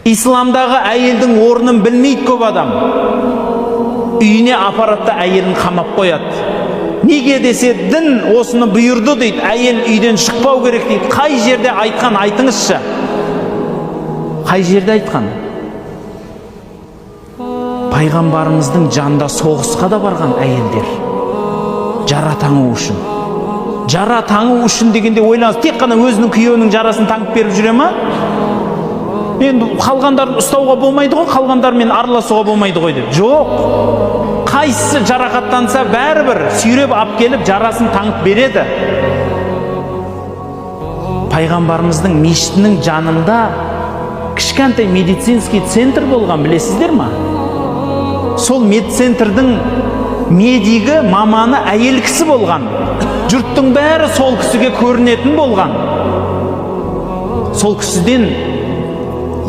Исламдағы әйелдің орнын білмейді көп адам. Үйіне апаратта әйелін қамап қояды. Неге десе, дін осыны бұйырды дейді, әйел үйден шықпау керек дейді. Қай жерде айтқан, айтыңызшы. Қай жерде айтқан? Пайғамбарымыздың жанында соғысқа да барған әйелдер. Жара таңу үшін. Жара таңу үшін дегенде ойлаңыз, тек қана өзінің күйеуінің жарасын таңып беріп жүре ма? Енді қалғандарын ұстауға болмайды ғой, қалғандармен араласуға болмайды ғой деп. Жоқ. Қайсысы жарақаттанса бәрібір сүйреп алып келіп жарасын таңып береді. Пайғамбарымыздың мешітінің жанында кішкентай медицинский центр болған, білесіздер ма? Сол медцентрдің медигі, маманы әйел кісі болған. Жұрттың бәрі сол кісіге көрінетін болған. Сол кісіден